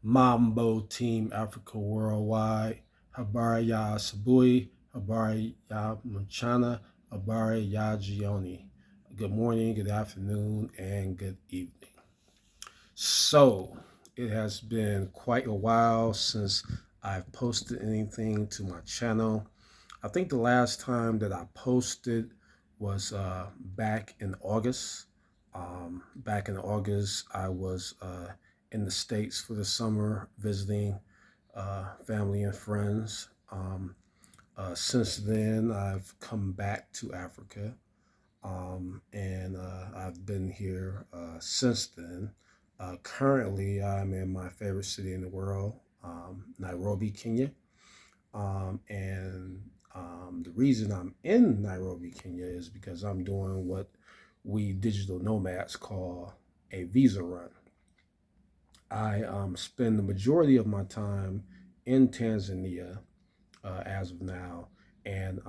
Mambo Team Africa Worldwide. Habari ya Sabui, Habari ya Mchana, Habari ya Jioni. Good morning, good afternoon, and good evening. So, it has been quite a while since I've posted anything to my channel. I think the last time that I posted was back in August. Back in August, I was in the States for the summer visiting family and friends. Since then, I've come back to Africa, and I've been here since then. Currently, I'm in my favorite city in the world, Nairobi, Kenya. And the reason I'm in Nairobi, Kenya is because I'm doing what we digital nomads call a visa run. I spend the majority of my time in Tanzania as of now, and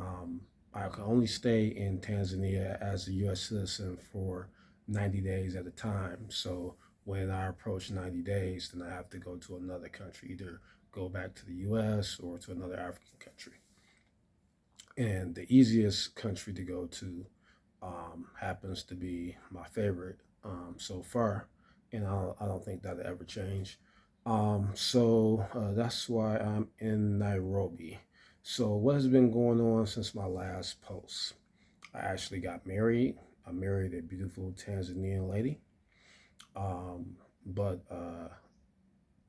I can only stay in Tanzania as a U.S. citizen for 90 days at a time. So when I approach 90 days, then I have to go to another country, either go back to the U.S. or to another African country. And the easiest country to go to happens to be my favorite so far, and I don't think that'll ever change. So that's why I'm in Nairobi. So what has been going on since my last post? I actually got married. I married a beautiful Tanzanian lady, but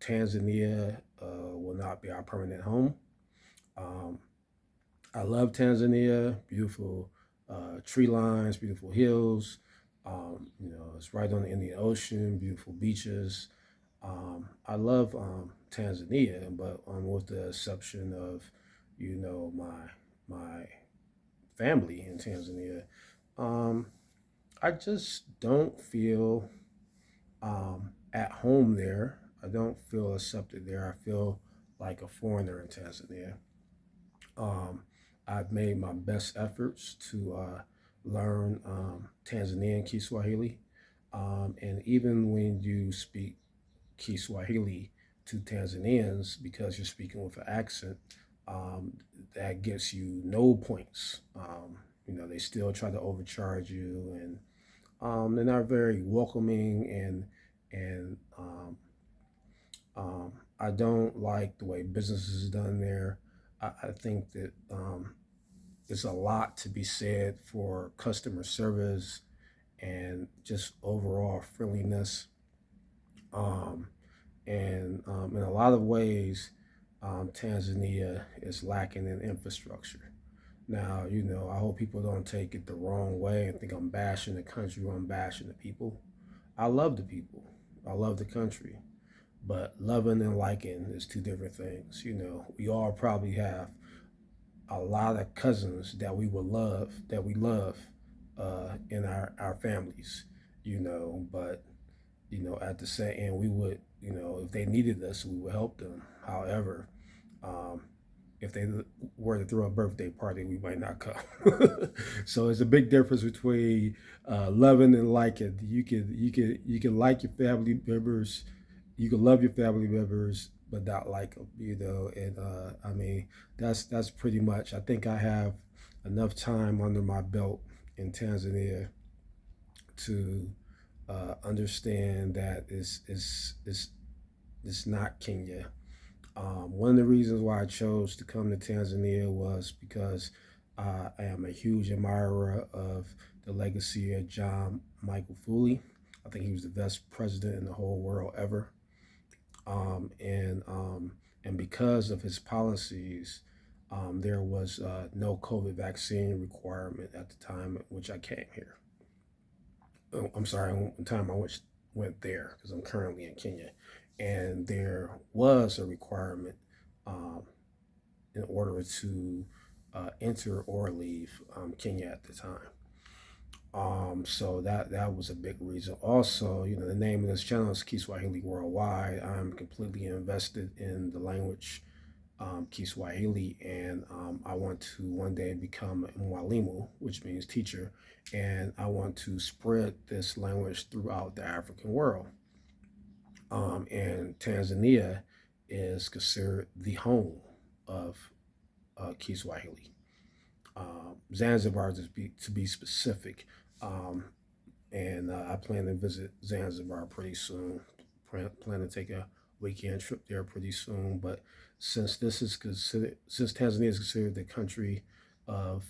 Tanzania will not be our permanent home. Um, I love Tanzania. Beautiful tree lines, beautiful hills. It's right on the Indian Ocean. Beautiful beaches. I love Tanzania, but with the exception of, my family in Tanzania, um, I just don't feel at home there. I don't feel accepted there. I feel like a foreigner in Tanzania. Um, I've made my best efforts to learn Tanzanian Kiswahili. And even when you speak Kiswahili to Tanzanians, because you're speaking with an accent, um, that gets you no points. They still try to overcharge you, and they're not very welcoming, and I don't like the way business is done there. I think that there's a lot to be said for customer service and just overall friendliness. Um, and in a lot of ways, Tanzania is lacking in infrastructure. Now, I hope people don't take it the wrong way and think I'm bashing the country or I'm bashing the people. I love the people. I love the country. But loving and liking is two different things. We all probably have a lot of cousins that we love in our families, but at the same end, we would, if they needed us, we would help them. However, um, if they were to throw a birthday party, we might not come. So it's a big difference between loving and liking. You can like your family members, you can love your family members, but not like them. And I mean, that's pretty much. I think I have enough time under my belt in Tanzania to understand that it's not Kenya. One of the reasons why I chose to come to Tanzania was because I am a huge admirer of the legacy of John Michael Foley. I think he was the best president in the whole world ever. And because of his policies, there was no COVID vaccine requirement at the time at which I came here. I'm sorry, the time I went there, because I'm currently in Kenya, and there was a requirement um, in order to enter or leave Kenya at the time. So that was a big reason. Also, the name of this channel is Kiswahili Worldwide. I'm completely invested in the language Kiswahili, and I want to one day become a mwalimu, which means teacher, and I want to spread this language throughout the African world. And Tanzania is considered the home of Kiswahili. Zanzibar, to be specific. Um, and I plan to visit Zanzibar pretty soon. Plan to take a weekend trip there pretty soon. But since Tanzania is considered the country of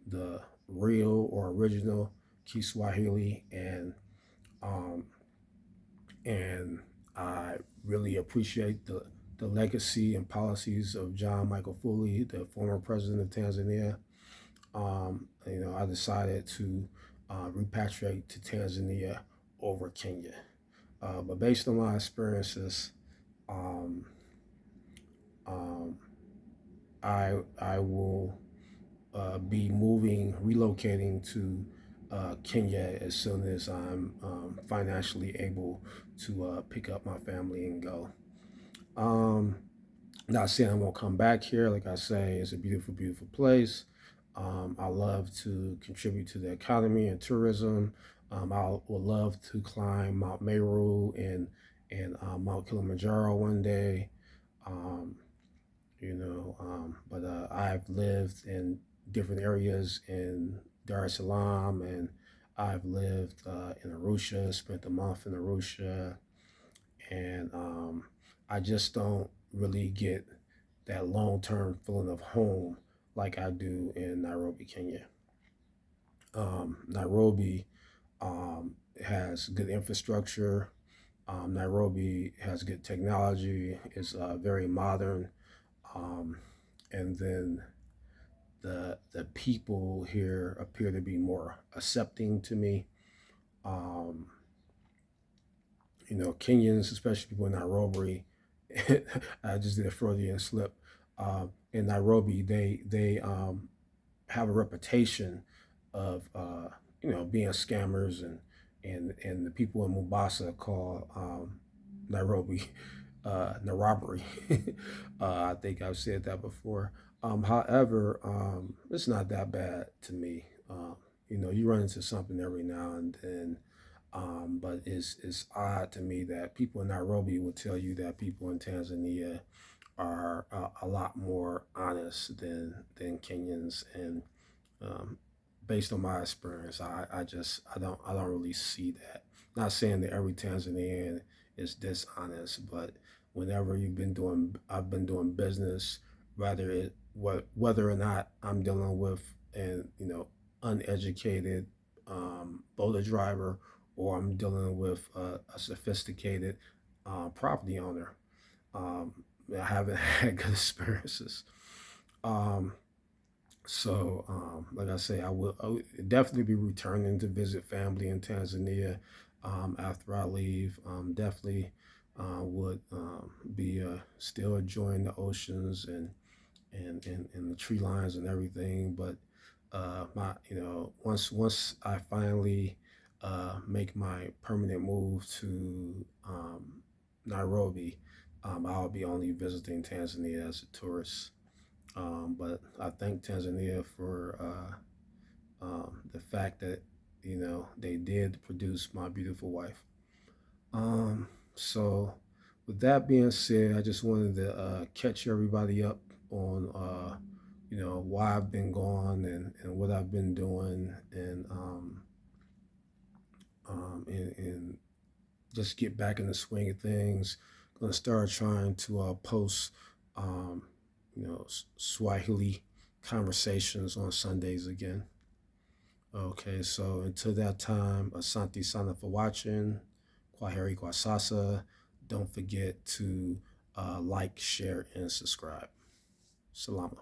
the real or original Kiswahili, um, and I really appreciate the legacy and policies of John Michael Foley, the former president of Tanzania. I decided to repatriate to Tanzania over Kenya. But based on my experiences, um, um, I will be relocating to Kenya as soon as I'm financially able to pick up my family and go. Um, Not saying I won't come back here. Like I say, it's a beautiful, beautiful place. I love to contribute to the economy and tourism. Would love to climb Mount Meru and Mount Kilimanjaro one day. Um, but I've lived in different areas in Dar es Salaam, and I've lived in Arusha. Spent a month in Arusha, and I just don't really get that long term feeling of home like I do in Nairobi, Kenya. Nairobi has good infrastructure. Nairobi has good technology. It's very modern, um, and then the people here appear to be more accepting to me. Um, Kenyans, especially people in Nairobi, I just did a Freudian slip. In Nairobi, they have a reputation of being scammers, and the people in Mombasa call Nairobi robbery. I think I've said that before. However, it's not that bad to me. You run into something every now and then. But it's odd to me that people in Nairobi will tell you that people in Tanzania are a lot more honest than Kenyans, and um, based on my experience, I don't really see that. Not saying that every Tanzanian is dishonest, but I've been doing business, whether or not I'm dealing with an uneducated boater driver, or I'm dealing with a sophisticated property owner. Um, I haven't had good experiences. Um, like I say, I will definitely be returning to visit family in Tanzania after I leave. Definitely would be still enjoying the oceans and the tree lines and everything. But once I finally make my permanent move to Nairobi, I'll be only visiting Tanzania as a tourist. But I thank Tanzania for the fact that they did produce my beautiful wife. So, with that being said, I just wanted to catch everybody up on why I've been gone and what I've been doing, and just get back in the swing of things. Gonna start trying to post um, Swahili conversations on Sundays again. Okay, so until that time, Asante Sana for watching. Kwaheri Kwasasa. Don't forget to like, share, and subscribe. Salama.